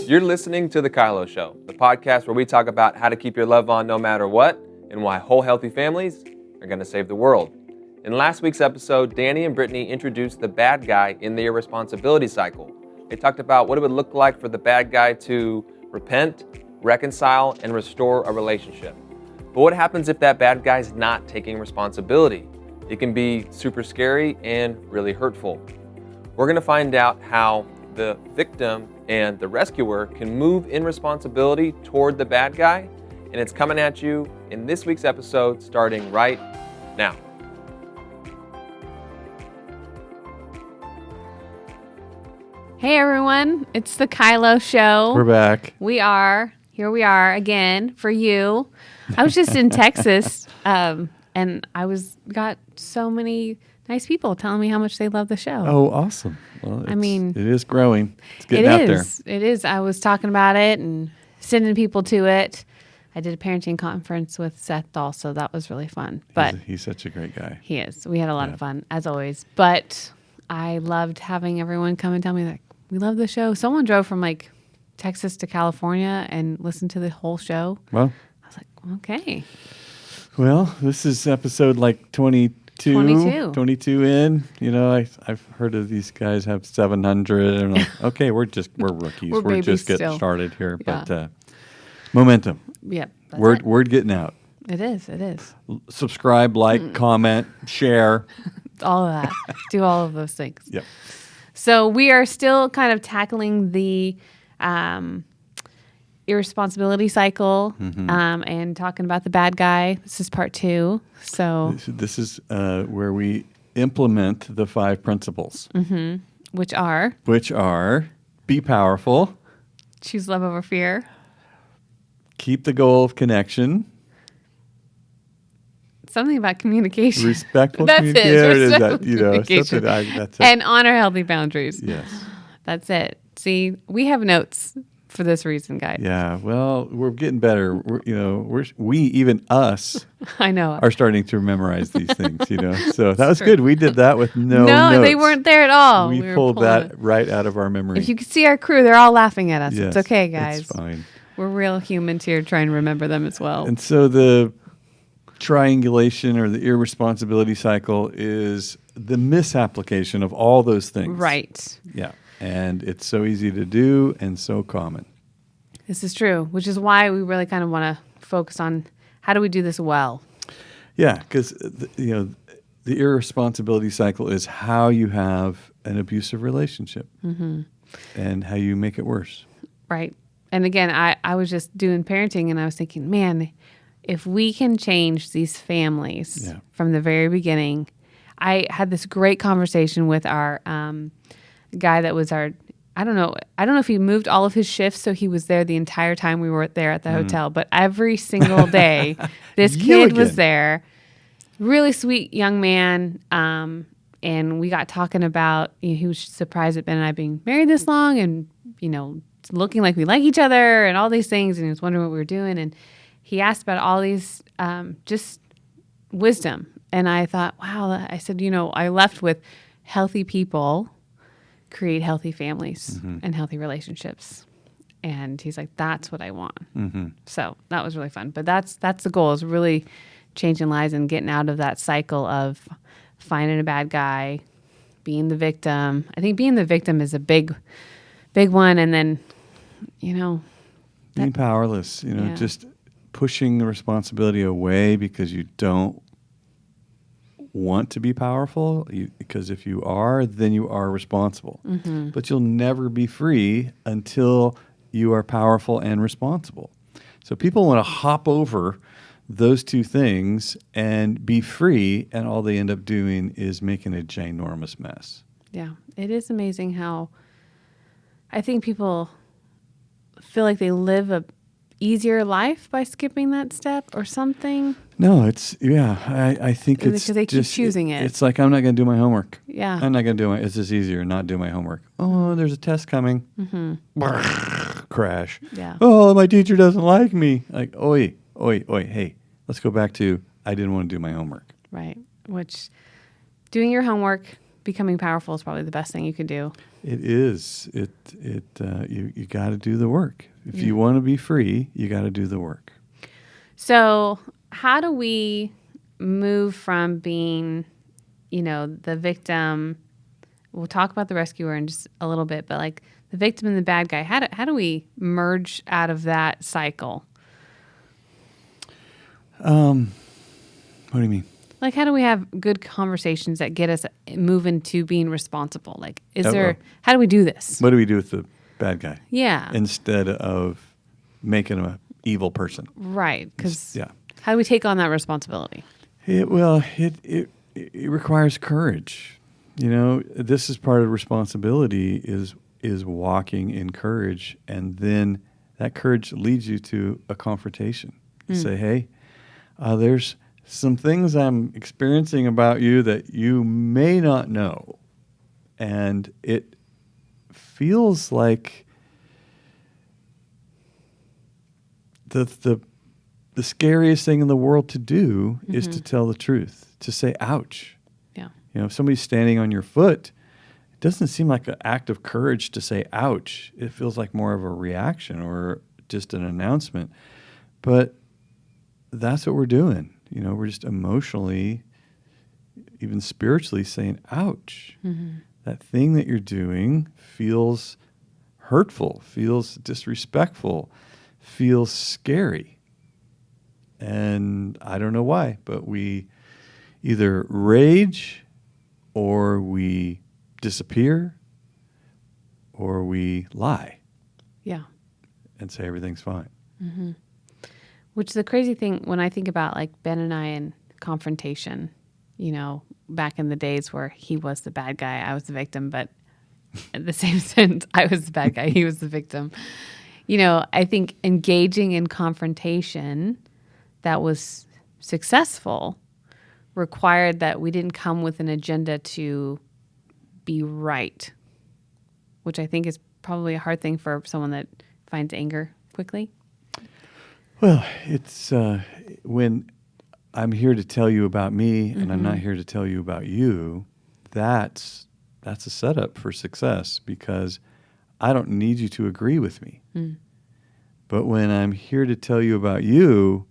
You're listening to The KYLO Show, the podcast where we talk about how to keep your love on no matter what and why whole healthy families are going to save the world. In last week's episode, Danny and Brittney introduced the bad guy in the Irresponsibility Cycle. They talked about what it would look like for the bad guy to repent, reconcile, and restore a relationship. But what happens if that bad guy's not taking responsibility? It can be super scary and really hurtful. We're going to find out how the victim and the rescuer can move in responsibility toward the bad guy, and it's coming at you in this week's episode starting right now. Hey everyone, it's the KYLO Show. We're back. Here we are again for you. I was just in Texas, and I got so many nice people telling me how much they love the show. Oh, awesome. Well, it is growing. It's getting out there. It is. I was talking about it and sending people to it. I did a parenting conference with Seth also. That was really fun. But he's such a great guy. He is. We had a lot of fun, as always. But I loved having everyone come and tell me that we love the show. Someone drove from Texas to California and listened to the whole show. Well, I was like, okay. Well, this is episode 22 in. You know, I've heard of these guys have 700. And I'm like, okay, we're rookies. We're just getting started here. Yeah. But momentum. Yep. Word getting out. It is. Subscribe, comment, share. All of that. Do all of those things. Yep. So we are still kind of tackling the irresponsibility cycle and talking about the bad guy. This is part 2. So this is where we implement the 5 principles, which are be powerful, choose love over fear, keep the goal of connection, something about communication, respectful communication, and honor healthy boundaries. Yes, that's it. See, we have notes for this reason, guys. Yeah, well, we're getting better. Even us, I know, are starting to memorize these things. So that was good. We did that with no notes. They weren't there at all. We pulled that right out of our memory. If you could see our crew, they're all laughing at us. Yes, it's okay, guys. It's fine. We're real humans here trying to remember them as well. And so the triangulation or the irresponsibility cycle is the misapplication of all those things. Right. Yeah. And it's so easy to do and so common. This is true, which is why we really kind of want to focus on how do we do this well. Yeah, because the irresponsibility cycle is how you have an abusive relationship and how you make it worse. Right. And again, I was just doing parenting and I was thinking, man, if we can change these families from the very beginning. I had this great conversation with our guy that was I don't know if he moved all of his shifts so he was there the entire time we were there at the hotel, but every single day this kid was there. Really sweet young man. And we got talking about, he was surprised at Ben and I being married this long and, looking like we like each other and all these things. And he was wondering what we were doing. And he asked about all these just wisdom. And I thought, wow, I said, I left with healthy people create healthy families and healthy relationships. And he's like, that's what I want. So that was really fun. But that's the goal, is really changing lives and getting out of that cycle of finding a bad guy, being the victim. I think being the victim is a big one. And then, being powerless, just pushing the responsibility away because you don't want to be powerful, because if you are, then you are responsible. But you'll never be free until you are powerful and responsible. So people want to hop over those two things and be free, and all they end up doing is making a ginormous mess. Yeah, it is amazing how I think people feel like they live a easier life by skipping that step or something. No, I think it's because they keep choosing it. It's like, I'm not going to do my homework. Yeah. I'm not going to do it's just easier not do my homework. Oh, there's a test coming. Crash. Yeah. Oh, my teacher doesn't like me. Like, oi, hey, let's go back to, I didn't want to do my homework. Right. Which, doing your homework, becoming powerful is probably the best thing you can do. It is. You got to do the work. If you want to be free, you got to do the work. So how do we move from being, the victim? We'll talk about the rescuer in just a little bit, but like the victim and the bad guy, how do we merge out of that cycle? What do you mean? Like, how do we have good conversations that get us moving to being responsible? Like, how do we do this? What do we do with the bad guy? Yeah. Instead of making him an evil person. Right. Because how do we take on that responsibility? It requires courage. This is part of responsibility is walking in courage, and then that courage leads you to a confrontation. Say, hey, there's some things I'm experiencing about you that you may not know, and it feels like the scariest thing in the world to do is to tell the truth, to say, ouch. Yeah. If somebody's standing on your foot, it doesn't seem like an act of courage to say, ouch. It feels like more of a reaction or just an announcement. But that's what we're doing. We're just emotionally, even spiritually saying, ouch. That thing that you're doing feels hurtful, feels disrespectful, feels scary. And I don't know why, but we either rage or we disappear or we lie. Yeah. And say everything's fine. Mm-hmm. Which is the crazy thing when I think about like Ben and I and confrontation, back in the days where he was the bad guy, I was the victim, but in the same sense, I was the bad guy, he was the victim. I think engaging in confrontation that was successful required that we didn't come with an agenda to be right, which I think is probably a hard thing for someone that finds anger quickly. Well, it's when I'm here to tell you about me and I'm not here to tell you about you, that's a setup for success because I don't need you to agree with me. But when I'm here to tell you about you,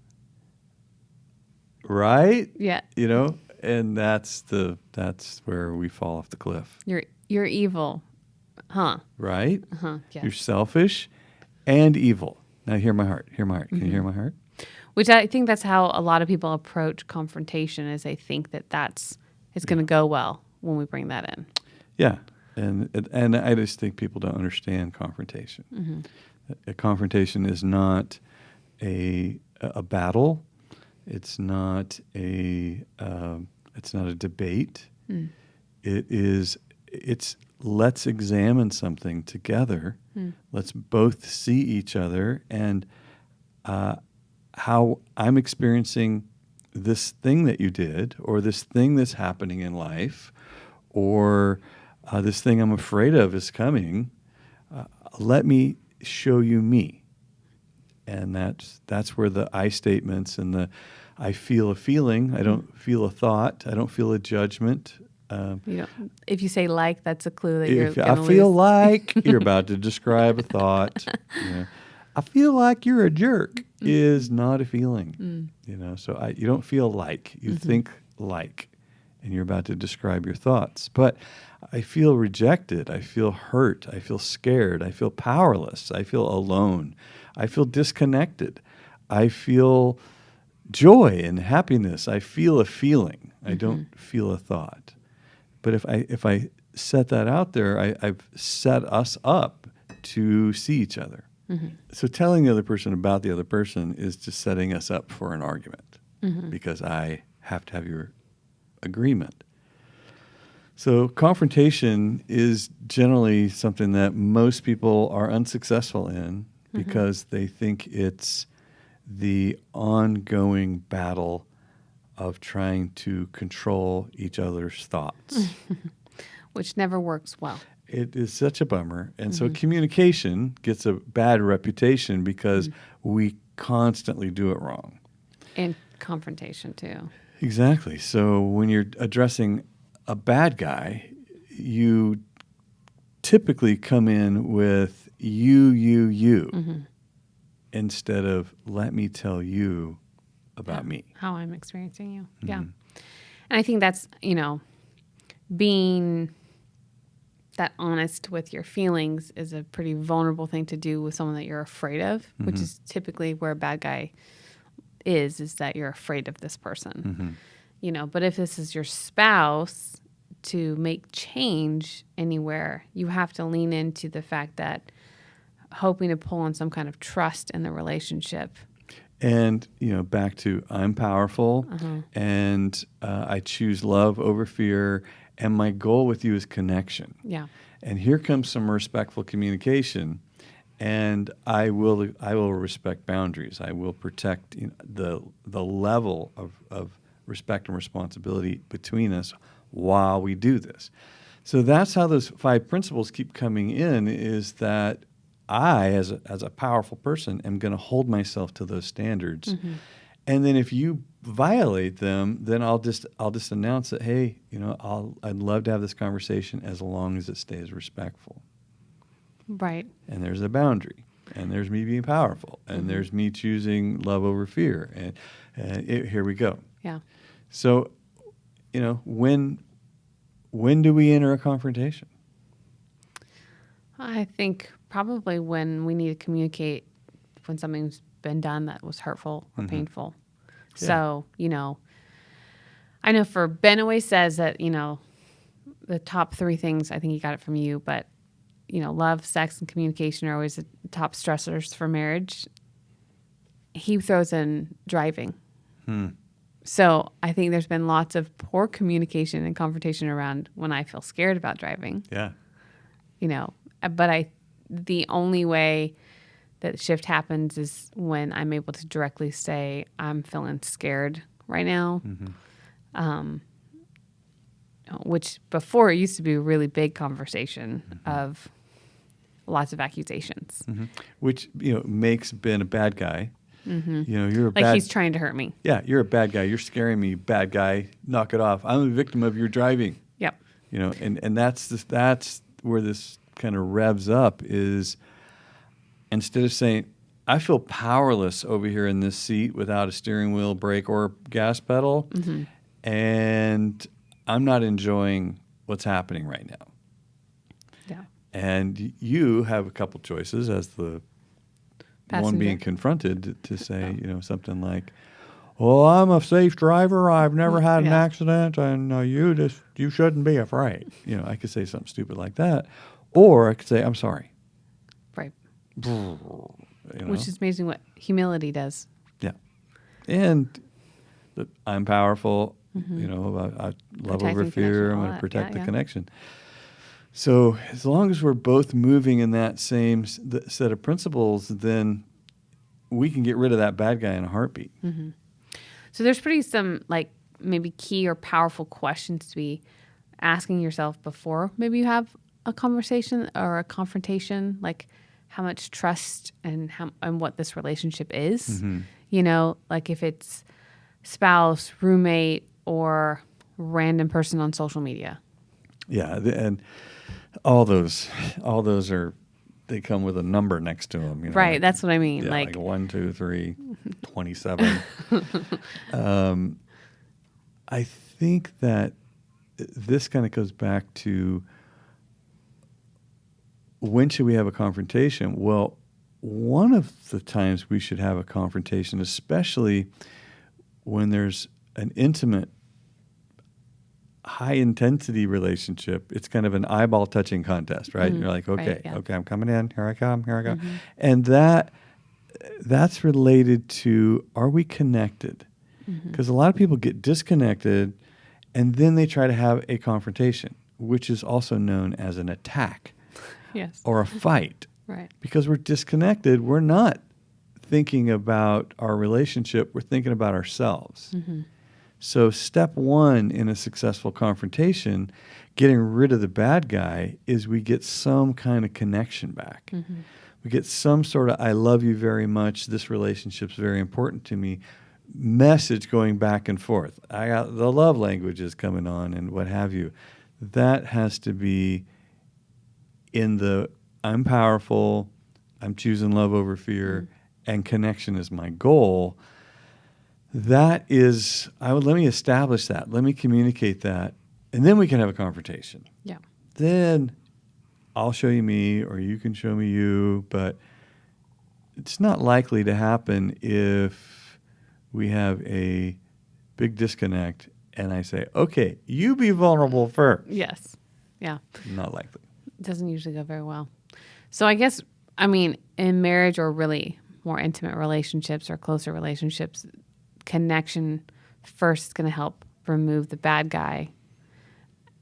right? Yeah. And that's where we fall off the cliff. You're evil. Huh. Right? Uh-huh. Yes. You're selfish and evil. Now hear my heart. Hear my heart. Can you hear my heart? Which I think that's how a lot of people approach confrontation, is they think that it's going to go well when we bring that in. Yeah. And I just think people don't understand confrontation. A confrontation is not a battle. It's not a debate. It's let's examine something together. Let's both see each other and how I'm experiencing this thing that you did, or this thing that's happening in life, or this thing I'm afraid of is coming. Let me show you me. And that's where the I statements and the I feel a feeling. I don't feel a thought. I don't feel a judgment. If you say like, that's a clue that you're going to lose. I feel like you're about to describe a thought. I feel like you're a jerk is not a feeling. So you don't feel like. You think like, and you're about to describe your thoughts. But I feel rejected. I feel hurt. I feel scared. I feel powerless. I feel alone. I feel disconnected. I feel joy and happiness. I feel a feeling. I don't feel a thought. But if I set that out there, I've set us up to see each other. So telling the other person about the other person is just setting us up for an argument because I have to have your agreement. So confrontation is generally something that most people are unsuccessful in because they think it's the ongoing battle of trying to control each other's thoughts. Which never works well. It is such a bummer. And so communication gets a bad reputation because we constantly do it wrong. And confrontation, too. typically come in with you, instead of let me tell you about me. How I'm experiencing you. Yeah. And I think that's, being that honest with your feelings is a pretty vulnerable thing to do with someone that you're afraid of, which is typically where a bad guy is that you're afraid of this person. But if this is your spouse, to make change anywhere, you have to lean into the fact that hoping to pull on some kind of trust in the relationship. And, back to I'm powerful and I choose love over fear. And my goal with you is connection. Yeah. And here comes some respectful communication. And I will respect boundaries. I will protect the level of respect and responsibility between us while we do this. So that's how those 5 principles keep coming in, is that I, as a powerful person, am going to hold myself to those standards. And then if you violate them, then I'll just announce that, hey, I'd love to have this conversation as long as it stays respectful. Right. And there's a boundary, and there's me being powerful, and there's me choosing love over fear, and here we go. Yeah. So, when do we enter a confrontation? I think probably when we need to communicate when something's been done that was hurtful or painful. Yeah. So, I know for Ben always says that, the top 3 things, I think he got it from you, but, love, sex, and communication are always the top stressors for marriage. He throws in driving. So I think there's been lots of poor communication and confrontation around when I feel scared about driving. Yeah. But the only way that shift happens is when I'm able to directly say, I'm feeling scared right now. Which before it used to be a really big conversation of lots of accusations. Which, makes Ben a bad guy. You're a like he's trying to hurt me. Yeah, you're a bad guy. You're scaring me, bad guy. Knock it off. I'm a victim of your driving. Yep. And that's where this kind of revs up, is instead of saying, I feel powerless over here in this seat without a steering wheel, brake, or gas pedal, and I'm not enjoying what's happening right now. Yeah. And you have a couple choices as the one being confronted to say, something like, well, I'm a safe driver. I've never had an accident, and you shouldn't be afraid. I could say something stupid like that. Or I could say, I'm sorry. Right. Which is amazing what humility does. Yeah. And I'm powerful. I love Protecting over fear. I'm going to that. protect the connection. So as long as we're both moving in that same set of principles, then we can get rid of that bad guy in a heartbeat. So there's some maybe key or powerful questions to be asking yourself before maybe you have a conversation or a confrontation, like how much trust and what this relationship is. Like if it's spouse, roommate, or random person on social media. Yeah, and all those are, they come with a number next to them. Right, that's what I mean. Yeah, like 1, 2, 3, 27. I think that this kind of goes back to, when should we have a confrontation? Well, one of the times we should have a confrontation, especially when there's an intimate, high-intensity relationship, it's kind of an eyeball-touching contest, right? You're like, okay, I'm coming in. Here I come. And that's related to, are we connected? Because a lot of people get disconnected, and then they try to have a confrontation, which is also known as an attack. Yes. Or a fight. Right. Because we're disconnected, we're not thinking about our relationship, we're thinking about ourselves. So step 1 in a successful confrontation, getting rid of the bad guy, is we get some kind of connection back. We get some sort of, I love you very much, this relationship's very important to me, message going back and forth. I got the love languages coming on and what have you. That has to be in the I'm powerful, I'm choosing love over fear, and connection is my goal. That is, let me establish that. Let me communicate that. And then we can have a confrontation. Yeah. Then I'll show you me or you can show me you. But it's not likely to happen if we have a big disconnect and I say, okay, you be vulnerable first. Yes. Yeah. Not likely. It doesn't usually go very well. So I guess, in marriage or really more intimate relationships or closer relationships, connection first is going to help remove the bad guy.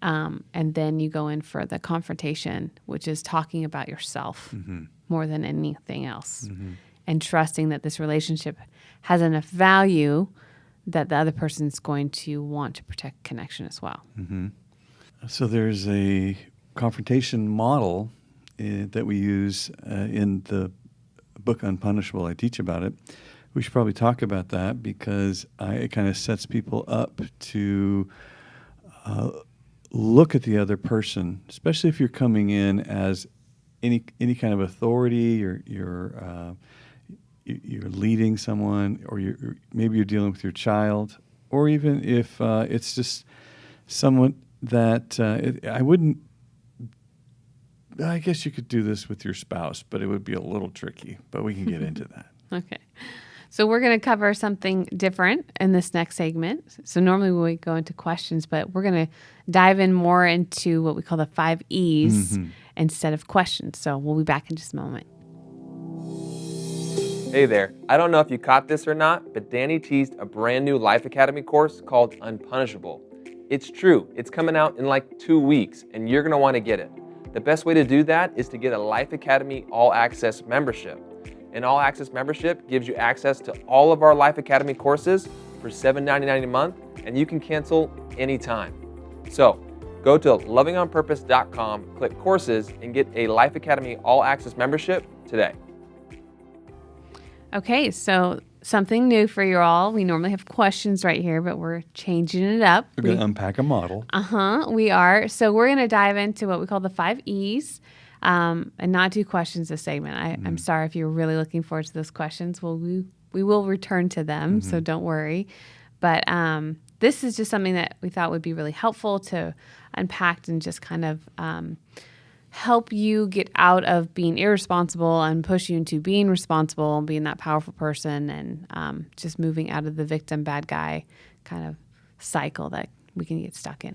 And then you go in for the confrontation, which is talking about yourself more than anything else, and trusting that this relationship has enough value that the other person's going to want to protect connection as well. So there's a confrontation model that we use in the book Unpunishable. I teach about it. We should probably talk about that because it kind of sets people up to look at the other person, especially if you're coming in as any kind of authority, or you're leading someone, or maybe you're dealing with your child, or even if it's just someone that I guess you could do this with your spouse, but it would be a little tricky, but we can get into that. Okay. So we're going to cover something different in this next segment. So normally we go into questions, but we're going to dive in more into what we call the 5 E's instead of questions. So we'll be back in just a moment. Hey there. I don't know if you caught this or not, but Danny teased a brand new Life Academy course called Unpunishable. It's true. It's coming out in like 2 weeks, and you're going to want to get it. The best way to do that is to get a Life Academy All Access membership. An All Access membership gives you access to all of our Life Academy courses for $7.99 a month, and you can cancel anytime. So go to lovingonpurpose.com, click courses, and get a Life Academy All Access membership today. Okay, so something new for you all. We normally have questions right here, but we're changing it up. We're going to unpack a model. We are. So we're going to dive into what we call the 5 E's. And not do questions this segment. I'm sorry if you're really looking forward to those questions. Well, we will return to them, so don't worry. But this is just something that we thought would be really helpful to unpack and just kind of help you get out of being irresponsible and push you into being responsible and being that powerful person, and just moving out of the victim bad guy kind of cycle that we can get stuck in.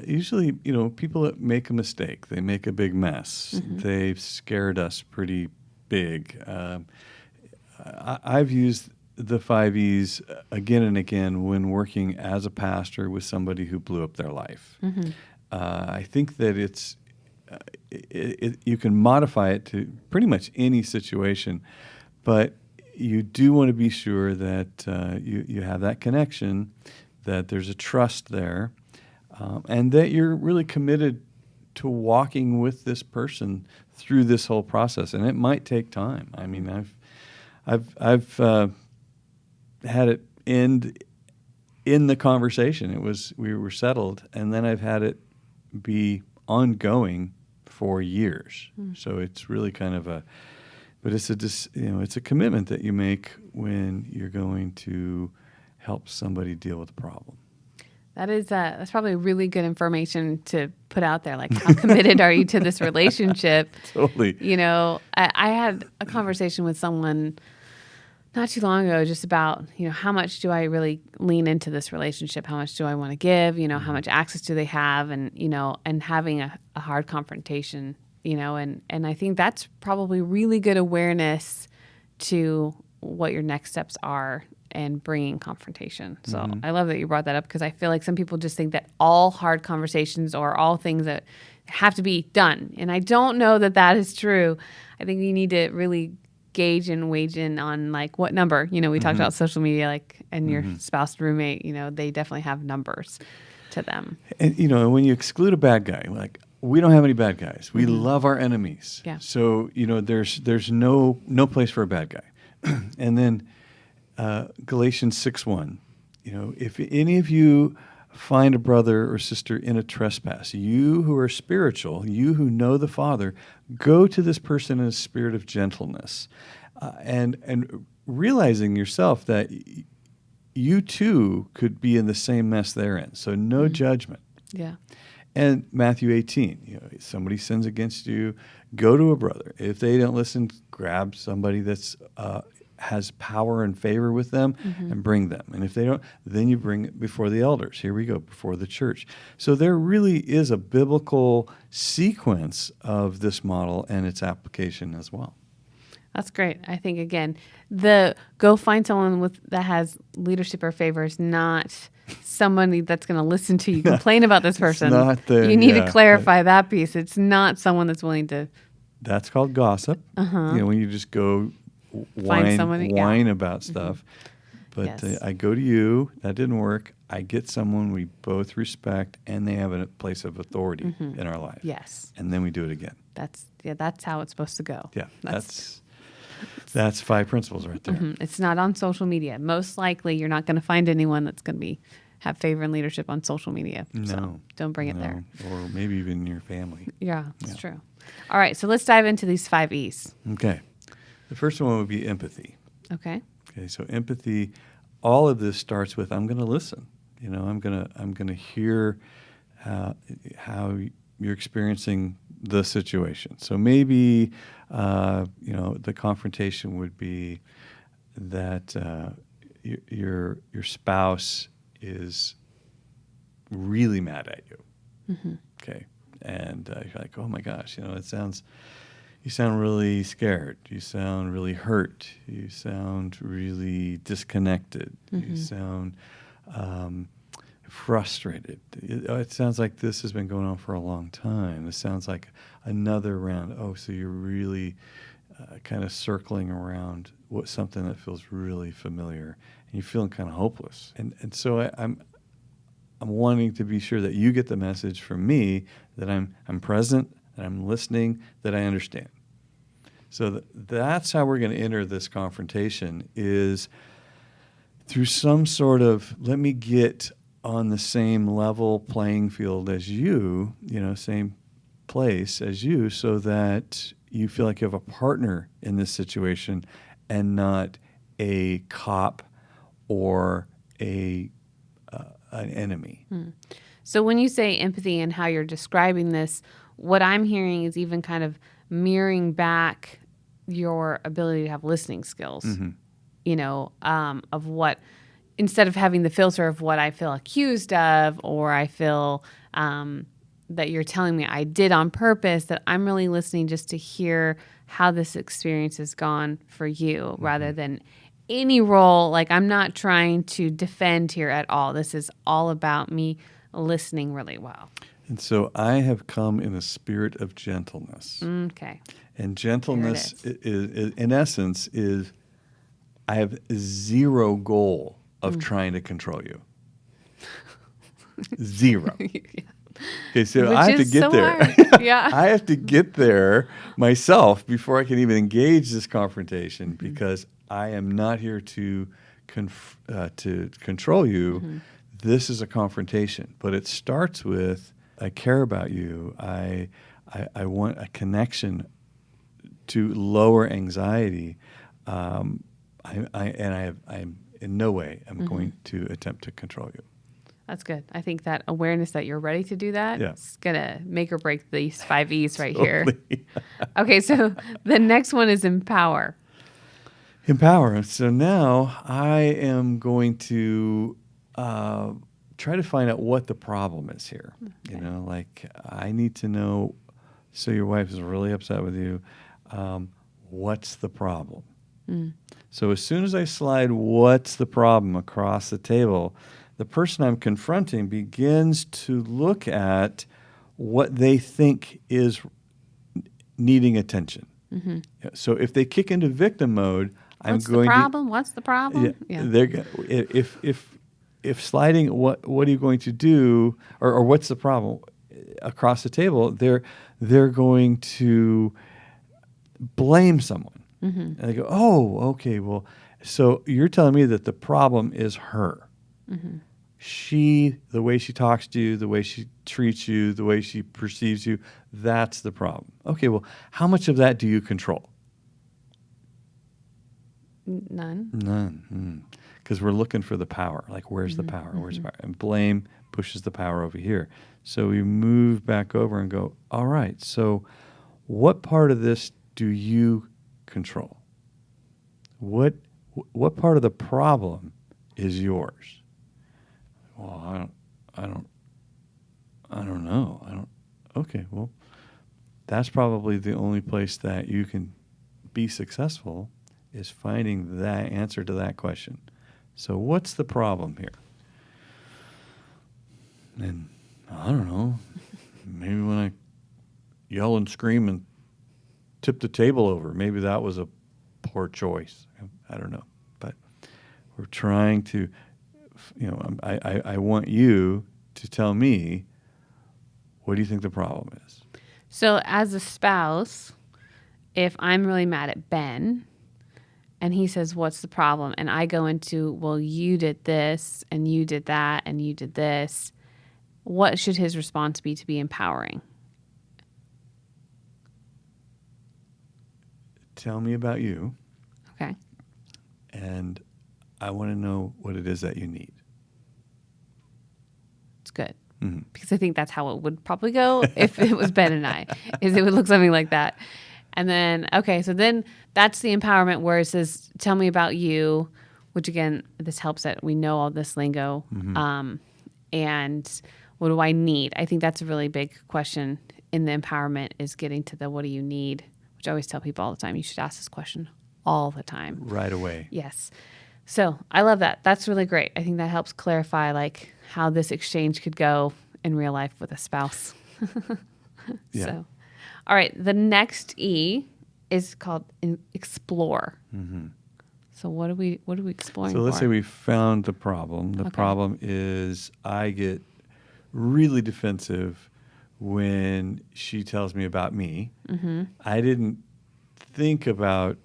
Usually, people that make a mistake, they make a big mess. They've scared us pretty big. I've used the 5 E's again and again when working as a pastor with somebody who blew up their life. I think that you can modify it to pretty much any situation, but you do want to be sure that you have that connection, that there's a trust there. And that you're really committed to walking with this person through this whole process, and it might take time. I mean, I've had it end in the conversation. We were settled, and then I've had it be ongoing for years. So it's really kind of but it's a commitment that you make when you're going to help somebody deal with a problem. That's probably really good information to put out there. Like, how committed are you to this relationship? Totally. I had a conversation with someone not too long ago just about, how much do I really lean into this relationship? How much do I want to give? How much access do they have? And, and having a hard confrontation, and I think that's probably really good awareness to what your next steps are and bringing confrontation. So I love that you brought that up, because I feel like some people just think that all hard conversations or all things that have to be done. And I don't know that that is true. I think you need to really gauge and wage in on like what number, we talked about social media, and your spouse and roommate, they definitely have numbers to them. And, when you exclude a bad guy, like we don't have any bad guys. We love our enemies. Yeah. So, there's no place for a bad guy. And then Galatians 6:1, if any of you find a brother or sister in a trespass, you who are spiritual, you who know the Father, go to this person in a spirit of gentleness, and realizing yourself that you too could be in the same mess they're in. So no judgment. Yeah. And Matthew 18, somebody sins against you, go to a brother. If they don't listen, grab somebody that's has power and favor with them and bring them. And if they don't, then you bring it before the elders. Here we go, before the church. So there really is a biblical sequence of this model and its application as well. That's great. I think, again, the go find someone that has leadership or favor is not somebody that's going to listen to you complain about this person. You need to clarify that piece. It's not someone that's willing to. That's called gossip. When you just go whine about stuff. But Yes. I go to you. That didn't work. I get someone we both respect, and they have a place of authority in our life. Yes. And then we do it again. That's how it's supposed to go. Yeah, that's 5 principles right there. It's not on social media. Most likely, you're not going to find anyone that's going to have favor and leadership on social media. No. So don't bring it there. Or maybe even your family. Yeah, it's true. All right, so let's dive into these 5 E's. Okay. The first one would be empathy. Okay. Okay, so empathy, all of this starts with I'm going to listen. I'm going to hear how you're experiencing the situation. So maybe the confrontation would be that your spouse is really mad at you. Okay, and you're like, oh my gosh, you sound really scared. You sound really hurt. You sound really disconnected. You sound frustrated. It sounds like this has been going on for a long time. It sounds like another round. Oh, so you're really kind of circling around something that feels really familiar, and you're feeling kind of hopeless. And so I'm wanting to be sure that you get the message from me that I'm present, that I'm listening, that I understand. So that's how we're going to enter this confrontation, is through some sort of, let me get on the same level playing field as you, same place as you, so that you feel like you have a partner in this situation and not a cop or an enemy. So when you say empathy and how you're describing this, what I'm hearing is even kind of mirroring back your ability to have listening skills, of what, instead of having the filter of what I feel accused of, or I feel that you're telling me I did on purpose, that I'm really listening just to hear how this experience has gone for you, rather than any role. Like, I'm not trying to defend here at all. This is all about me listening really well. And so I have come in a spirit of gentleness. Okay. And gentleness is in essence, is I have zero goal of trying to control you. Zero. Okay, so I have to get there. Yeah. I have to get there myself before I can even engage this confrontation, because I am not here to control you. This is a confrontation, but it starts with, I care about you. I want a connection to lower anxiety. I'm in no way I'm going to attempt to control you. That's good. I think that awareness that you're ready to do that is going to make or break these 5 E's right here. Okay, so the next one is empower. Empower. So now I am going to try to find out what the problem is here. Okay. I need to know, so your wife is really upset with you. What's the problem? So as soon as I slide what's the problem across the table, the person I'm confronting begins to look at what they think is needing attention. So if they kick into victim mode, What's the problem? They're, if sliding what are you going to do, or what's the problem across the table, they're going to blame someone. And they go, oh, okay, well, so you're telling me that the problem is her. the way she talks to you, the way she treats you, the way she perceives you, that's the problem. Okay, well, how much of that do you control? None. Because we're looking for the power. Like, where's the power? Where's the power? And blame pushes the power over here. So we move back over and go, all right, so what part of this do you control? What part of the problem is yours? Well, I don't know. Okay, well, that's probably the only place that you can be successful, is finding that answer to that question. So what's the problem here? And I don't know, maybe when I yell and scream and tip the table over, maybe that was a poor choice. I don't know. But we're trying to, I want you to tell me, what do you think the problem is? So as a spouse, if I'm really mad at Ben and he says, what's the problem? And I go into, well, you did this and you did that and you did this. What should his response be to be empowering? Tell me about you. Okay. And I want to know what it is that you need. It's good. Mm-hmm. Because I think that's how it would probably go if it was Ben and I, is it would look something like that. And then, okay, so then that's the empowerment where it says, tell me about you, which again, this helps that we know all this lingo. Mm-hmm. And what do I need? I think that's a really big question in the empowerment, is getting to the what do you need, which I always tell people all the time. You should ask this question all the time. Right away. Yes. So I love that. That's really great. I think that helps clarify like how this exchange could go in real life with a spouse. Yeah. So, all right. The next E is called explore. Mm-hmm. So what are we exploring? So let's say we found the problem. The problem is I get really defensive when she tells me about me. Mm-hmm. I didn't think about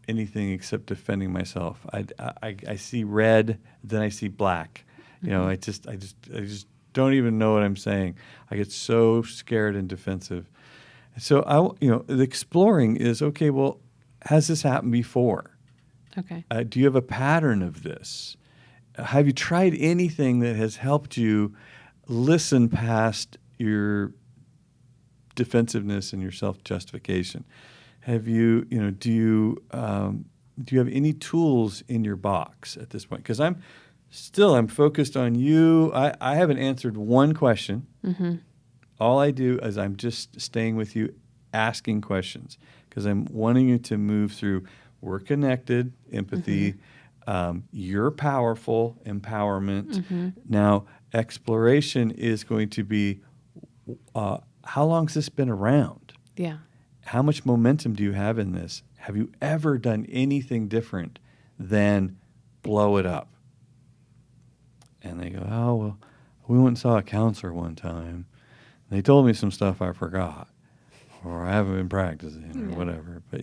anything except defending myself. I see red, then I see black. Mm-hmm. I just don't even know what I'm saying. I get so scared and defensive. So the exploring is, okay, well, has this happened before? Okay. Do you have a pattern of this? Have you tried anything that has helped you listen past your defensiveness and your self-justification? Have you, do you have any tools in your box at this point? Because I'm focused on you. I haven't answered one question. Mm-hmm. All I do is I'm just staying with you, asking questions, because I'm wanting you to move through. We're connected, empathy. Mm-hmm. You're powerful, empowerment. Mm-hmm. Now, exploration is going to be, how long has this been around? Yeah. How much momentum do you have in this? Have you ever done anything different than blow it up? And they go, oh, well, we went and saw a counselor one time. And they told me some stuff I forgot, or I haven't been practicing, or whatever. But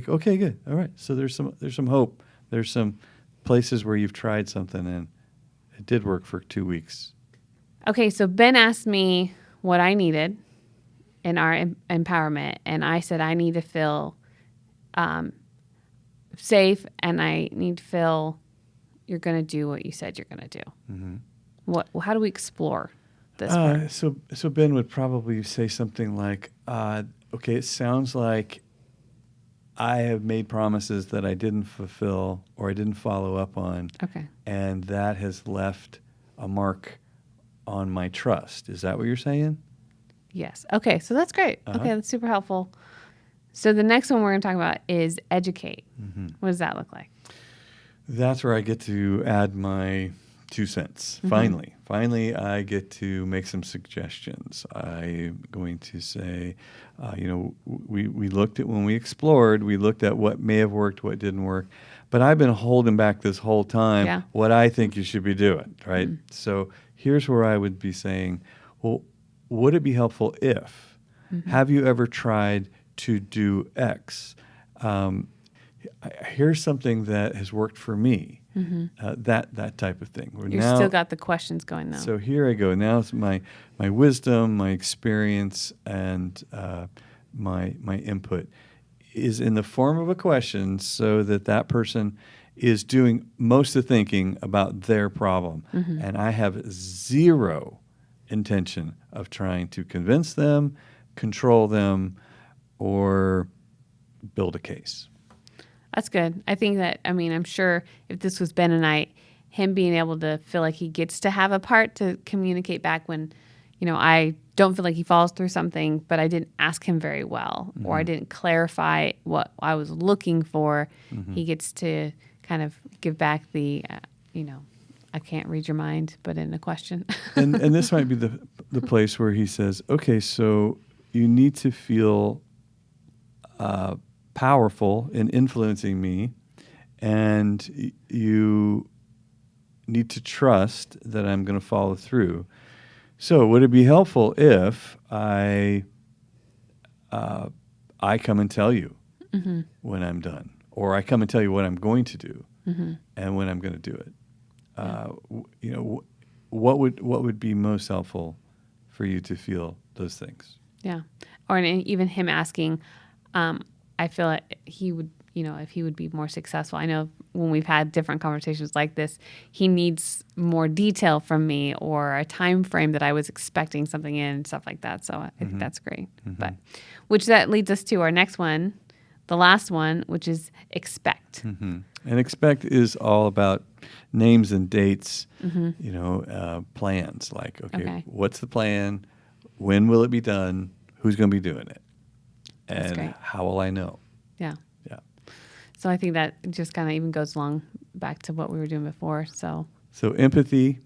okay, good, all right. So there's some hope. There's some places where you've tried something and it did work for 2 weeks. Okay, so Ben asked me what I needed in our empowerment, and I said I need to feel safe, and I need to feel you're going to do what you said you're going to do. Mm-hmm. How do we explore this part? So Ben would probably say something like, okay, it sounds like I have made promises that I didn't fulfill or I didn't follow up on. Okay. And that has left a mark on my trust. Is that what you're saying? Yes. Okay, so that's great. Uh-huh. Okay, that's super helpful. So the next one we're going to talk about is educate. Mm-hmm. What does that look like? That's where I get to add my 2 cents. Mm-hmm. Finally, I get to make some suggestions. I'm going to say, we looked at, when we explored, we looked at what may have worked, what didn't work. But I've been holding back this whole time what I think you should be doing, right? Mm-hmm. So here's where I would be saying, well, would it be helpful if, have you ever tried to do X? here's something that has worked for me. That type of thing. You've still got the questions going though. So here I go. Now it's my wisdom, my experience, and my input is in the form of a question, so that person is doing most of the thinking about their problem, and I have zero intention of trying to convince them, control them, or build a case. That's good. I think that, I'm sure if this was Ben and I, him being able to feel like he gets to have a part to communicate back when, I don't feel like he falls through something, but I didn't ask him very well, or I didn't clarify what I was looking for. He gets to kind of give back the, I can't read your mind, but in a question. and this might be the place where he says, okay, so you need to feel powerful in influencing me, and you need to trust that I'm going to follow through. So would it be helpful if I come and tell you when I'm done, or I come and tell you what I'm going to do and when I'm going to do it? What would be most helpful for you to feel those things? Yeah. Or even him asking, I feel like he would, if he would be more successful. I know when we've had different conversations like this, he needs more detail from me, or a time frame that I was expecting something in, and stuff like that. So I think that's great. But which that leads us to our next one, the last one, which is expect. And expect is all about names and dates, plans. Like, okay, what's the plan? When will it be done? Who's going to be doing it? And how will I know? Yeah. Yeah. So I think that just kind of even goes along back to what we were doing before. So empathy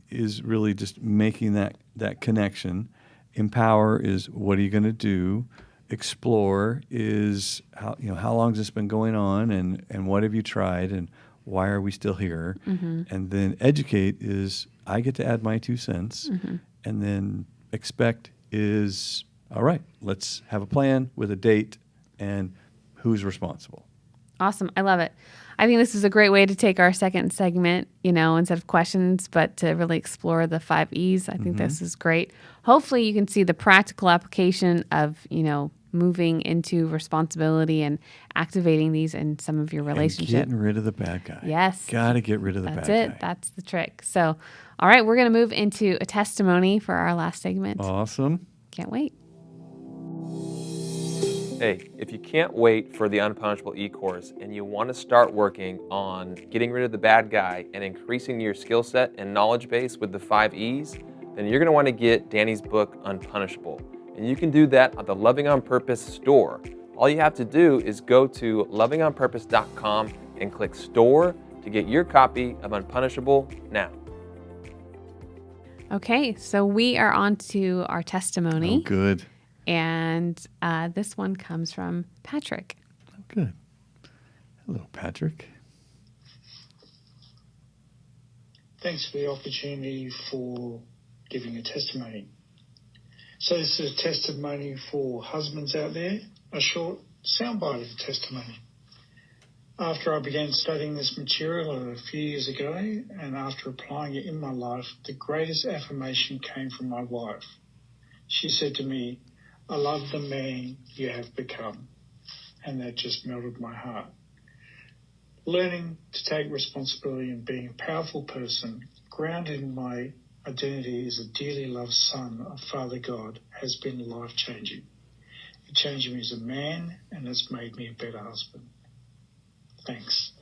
is really just making that connection. Empower is what are you going to do? Explore is how long has this been going on, and what have you tried, and why are we still here? And then educate is I get to add my 2 cents, and then expect is all right, let's have a plan with a date and who's responsible. Awesome. I love it. I think this is a great way to take our second segment, instead of questions, but to really explore the 5 E's. I think this is great. Hopefully you can see the practical application of, moving into responsibility and activating these in some of your relationships. Getting rid of the bad guy. Yes. Got to get rid of the bad guy. That's it. That's the trick. So, all right, we're going to move into a testimony for our last segment. Awesome. Can't wait. Hey, if you can't wait for the Unpunishable e-course and you want to start working on getting rid of the bad guy and increasing your skill set and knowledge base with the 5 E's, then you're going to want to get Danny's book, Unpunishable. And you can do that at the Loving on Purpose store. All you have to do is go to lovingonpurpose.com and click store to get your copy of Unpunishable now. Okay, so we are on to our testimony. Oh, good. And this one comes from Patrick. Oh, good. Hello, Patrick. Thanks for the opportunity for giving a testimony. So this is a testimony for husbands out there, a short soundbite of a testimony. After I began studying this material a few years ago, and after applying it in my life, the greatest affirmation came from my wife. She said to me, "I love the man you have become." And that just melted my heart. Learning to take responsibility and being a powerful person, grounded in my identity as a dearly loved son of Father God, has been life-changing. It changed me as a man, and it's made me a better husband. Thanks.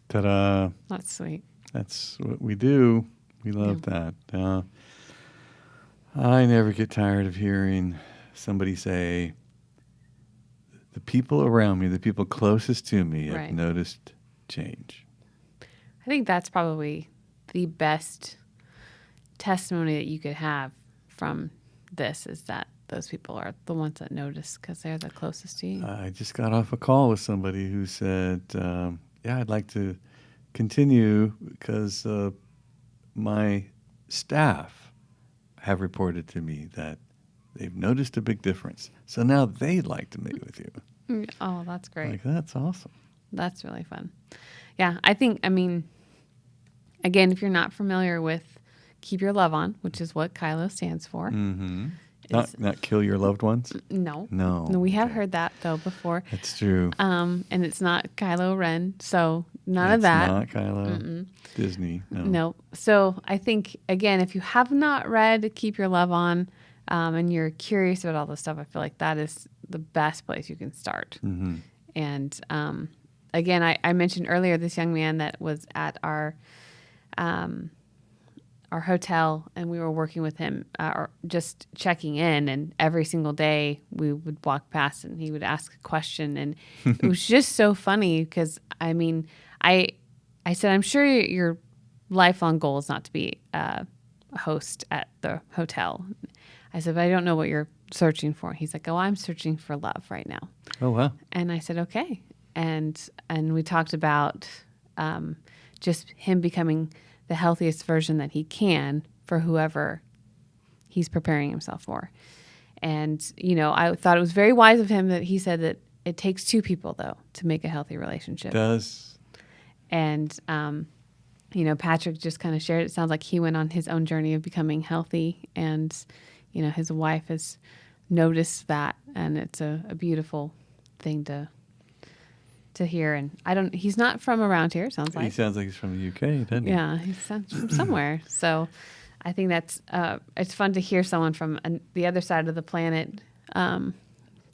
Ta-da. That's sweet. That's what we do. We love that. I never get tired of hearing somebody say, the people around me, the people closest to me have noticed change. I think that's probably the best testimony that you could have from this, is that those people are the ones that notice because they're the closest to you. I just got off a call with somebody who said, I'd like to continue because my staff have reported to me that they've noticed a big difference. So now they'd like to meet with you. Oh, that's great. Like, that's awesome. That's really fun. Yeah, I mean, again, if you're not familiar with Keep Your Love On, which is what KYLO stands for. Mm-hmm. Not kill your loved ones? No. No. We have heard that, though, before. That's true. And it's not Kylo Ren, so none of that. It's not Kylo. Disney. No. No. So I think, again, if you have not read Keep Your Love On and you're curious about all this stuff, I feel like that is the best place you can start. Mm-hmm. And again, I mentioned earlier this young man that was at our hotel, and we were working with him or just checking in, and every single day we would walk past and he would ask a question, and it was just so funny because, I mean, I said, I'm sure your lifelong goal is not to be a host at the hotel. I said, but I don't know what you're searching for. He's like, oh, I'm searching for love right now. Oh, wow. And I said, okay. And we talked about just him becoming the healthiest version that he can for whoever he's preparing himself for. And, I thought it was very wise of him that he said that it takes two people, though, to make a healthy relationship. It does. And, Patrick just kind of shared, it sounds like he went on his own journey of becoming healthy, and, his wife has noticed that, and it's a beautiful thing to hear. And he's not from around here, it sounds like. He sounds like he's from the UK, doesn't he? Yeah, he's from somewhere. So I think that's, it's fun to hear someone from the other side of the planet,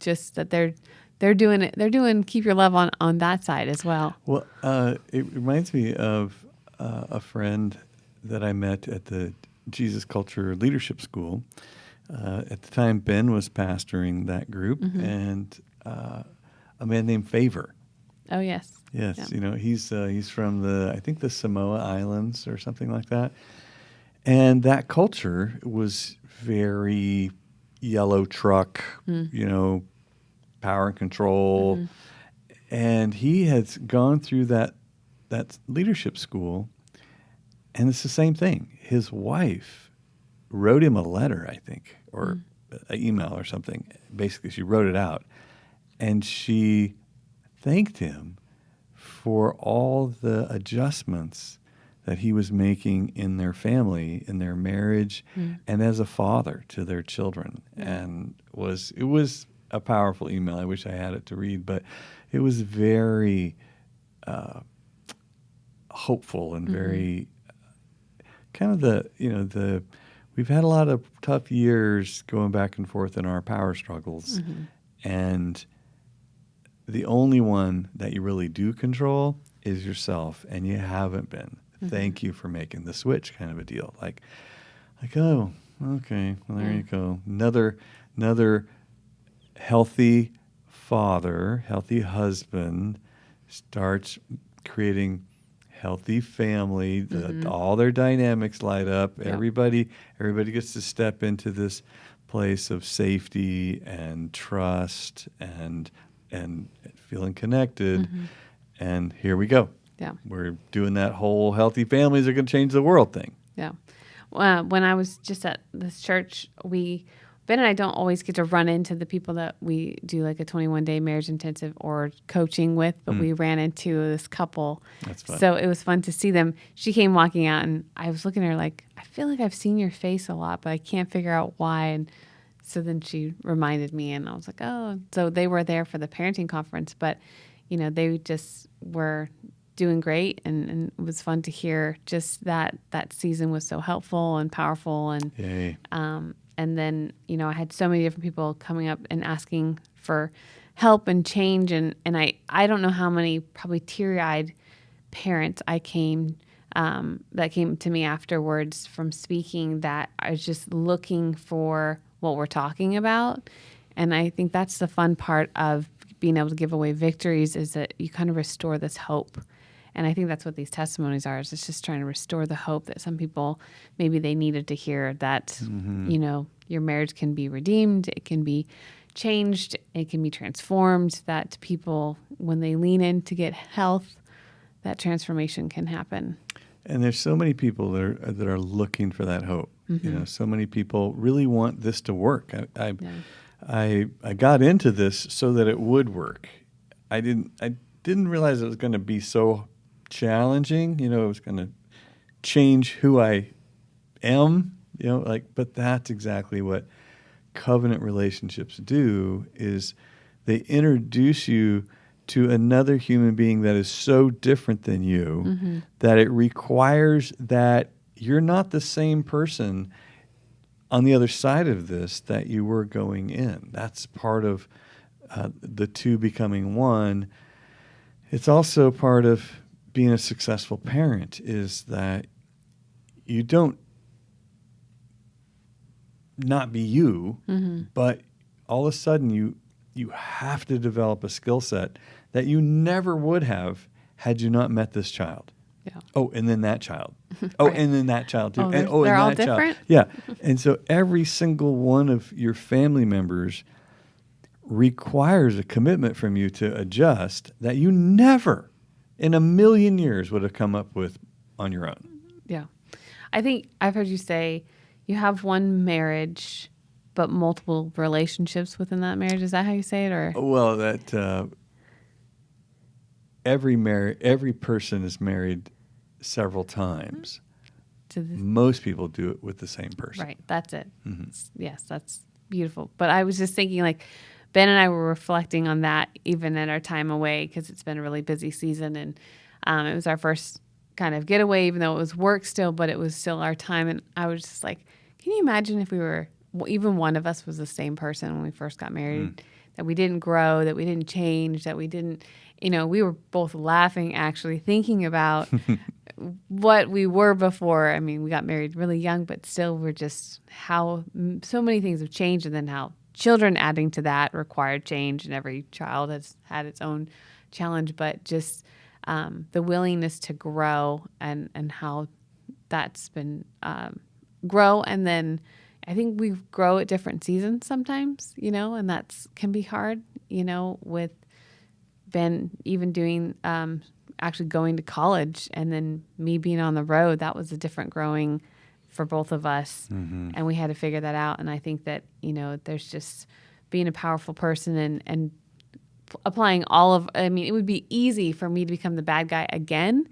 just that they're doing it. They're doing Keep Your Love on that side as well. Well, it reminds me of a friend that I met at the Jesus Culture Leadership School. At the time, Ben was pastoring that group, and a man named Favor. Oh, yes. Yes, Yeah. He's from I think the Samoa Islands or something like that. And that culture was very yellow truck, power and control. And he has gone through that leadership school, and it's the same thing. His wife wrote him a letter, I think, or an email or something. Basically, she wrote it out, and she thanked him for all the adjustments that he was making in their family, in their marriage, and as a father to their children. And it was a powerful email. I wish I had it to read, but it was very hopeful and very kind of we've had a lot of tough years going back and forth in our power struggles, and the only one that you really do control is yourself, and you haven't been. Thank you for making the switch, kind of a deal. Like, oh, okay, well, there you go. Another healthy father, healthy husband starts creating healthy family. All their dynamics light up. Yep. Everybody gets to step into this place of safety and trust and feeling connected. And here we go. Yeah. We're doing that whole healthy families are going to change the world thing. Yeah. When I was just at this church, Ben and I don't always get to run into the people that we do like a 21-day marriage intensive or coaching with, but we ran into this couple. That's fun. So it was fun to see them. She came walking out, and I was looking at her like, I feel like I've seen your face a lot, but I can't figure out why. And so then she reminded me, and I was like, oh. So they were there for the parenting conference, but, they just were doing great, and it was fun to hear just that season was so helpful and powerful. And Yay. And then, I had so many different people coming up and asking for help and change. And I don't know how many probably teary-eyed parents that came to me afterwards from speaking that I was just looking for what we're talking about. And I think that's the fun part of being able to give away victories, is that you kind of restore this hope. And I think that's what these testimonies are, is it's just trying to restore the hope that some people, maybe they needed to hear that, your marriage can be redeemed, it can be changed, it can be transformed, that people, when they lean in to get health, that transformation can happen. And there's so many people that are looking for that hope. Mm-hmm. So many people really want this to work. I got into this so that it would work. I didn't realize it was going to be so challenging. It was going to change who I am. But that's exactly what covenant relationships do. Is they introduce you to another human being that is so different than you that it requires that you're not the same person on the other side of this that you were going in. That's part of the two becoming one. It's also part of being a successful parent, is that you don't not be you, but all of a sudden you have to develop a skill set that you never would have had you not met this child. Yeah. Oh, and then that child. Oh, right. And then that child too. Oh, and they're and all that different? child. Yeah. And so every single one of your family members requires a commitment from you to adjust that you never in a million years would have come up with on your own. Yeah. I think I've heard you say you have one marriage, but multiple relationships within that marriage. Is that how you say it? Or well, that every person is married several times. Most people do it with the same person. Right. That's it. Mm-hmm. Yes, that's beautiful. But I was just thinking, Ben and I were reflecting on that even in our time away, because it's been a really busy season, and it was our first kind of getaway, even though it was work still, but it was still our time. And I was just like, can you imagine if we were, even one of us was the same person when we first got married, that we didn't grow, that we didn't change, that we didn't, we were both laughing, actually thinking about what we were before. I mean, we got married really young, but still we're just how so many things have changed, and then how children adding to that required change, and every child has had its own challenge, but just the willingness to grow and how that's been grow. And then I think we grow at different seasons sometimes, and that's can be hard, with Ben even doing actually going to college, and then me being on the road. That was a different growing for both of us, and we had to figure that out. And I think that there's just being a powerful person and applying it would be easy for me to become the bad guy again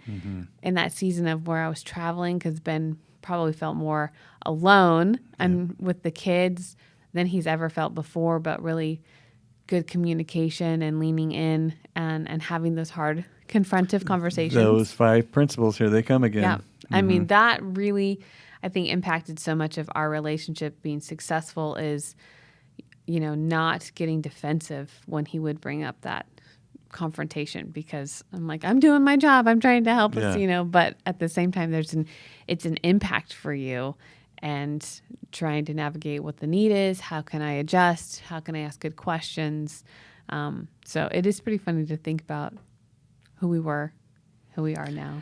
in that season of where I was traveling, because Ben probably felt more alone and with the kids than he's ever felt before, but really good communication and leaning in and having those hard confrontive conversations. Those 5 principles, here they come again. Yeah. I mean, that really, I think, impacted so much of our relationship being successful is, not getting defensive when he would bring up that confrontation, because I'm like, I'm doing my job. I'm trying to help us, but at the same time, it's an impact for you, and trying to navigate what the need is. How can I adjust? How can I ask good questions? So it is pretty funny to think about who we were, who we are now.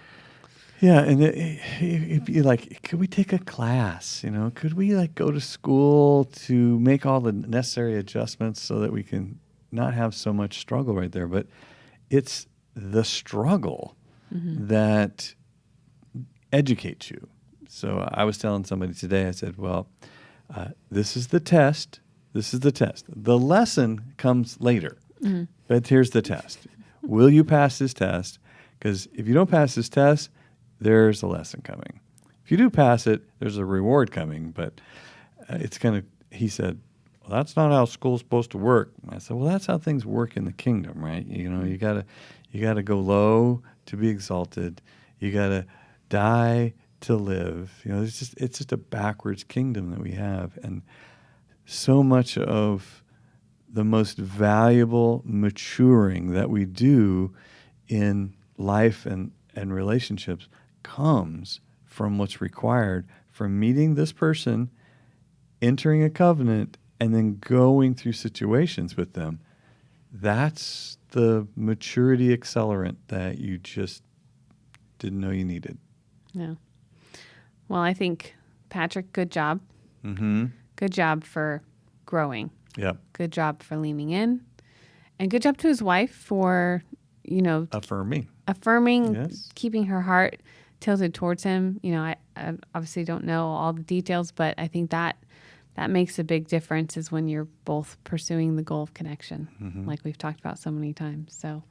Yeah, and if you could we take a class? Could we go to school to make all the necessary adjustments so that we can not have so much struggle right there? But it's the struggle that educates you. So I was telling somebody today, I said, well, this is the test. This is the test. The lesson comes later, but here's the test. Will you pass this test? Because if you don't pass this test, there's a lesson coming. If you do pass it, there's a reward coming, but he said, well, that's not how school's supposed to work. I said, well, that's how things work in the kingdom, right? You gotta go low to be exalted. You gotta die to live. It's just a backwards kingdom that we have. And so much of the most valuable maturing that we do in life and relationships comes from what's required from meeting this person, entering a covenant, and then going through situations with them. That's the maturity accelerant that you just didn't know you needed. Yeah. Well, I think, Patrick, good job. Mm-hmm. Good job for growing. Yep. Good job for leaning in. And good job to his wife for, affirming, affirming, yes. Keeping her heart tilted towards him. I obviously don't know all the details, but I think that makes a big difference is when you're both pursuing the goal of connection, like we've talked about so many times. So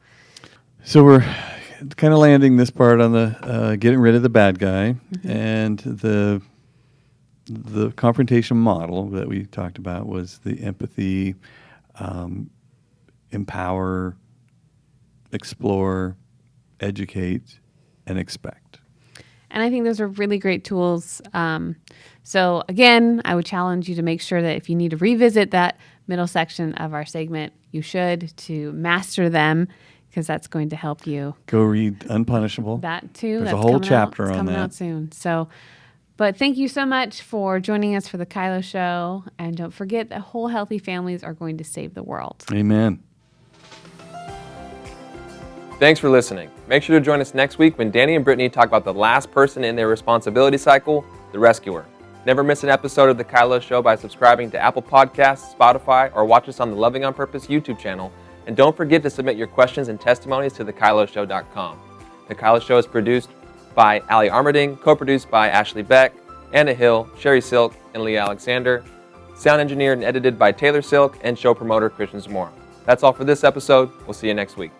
we're kind of landing this part on the getting rid of the bad guy, and the confrontation model that we talked about was the empathy, empower, explore, educate, and expect. And I think those are really great tools. So again, I would challenge you to make sure that if you need to revisit that middle section of our segment, you should, to master them, because that's going to help you. Go read Unpunishable. That too. There's that's a whole chapter on that. Coming out soon. But thank you so much for joining us for the KYLO Show. And don't forget that whole healthy families are going to save the world. Amen. Thanks for listening. Make sure to join us next week when Danny and Brittney talk about the last person in their responsibility cycle, the rescuer. Never miss an episode of the KYLO Show by subscribing to Apple Podcasts, Spotify, or watch us on the Loving on Purpose YouTube channel. And don't forget to submit your questions and testimonies to thekyloshow.com. The KYLO Show is produced by Ali Armerding, co-produced by Ashley Beck, Anna Hill, Sherry Silk, and Leah Alexander. Sound engineered and edited by Taylor Silk and show promoter Christian Zamora. That's all for this episode. We'll see you next week.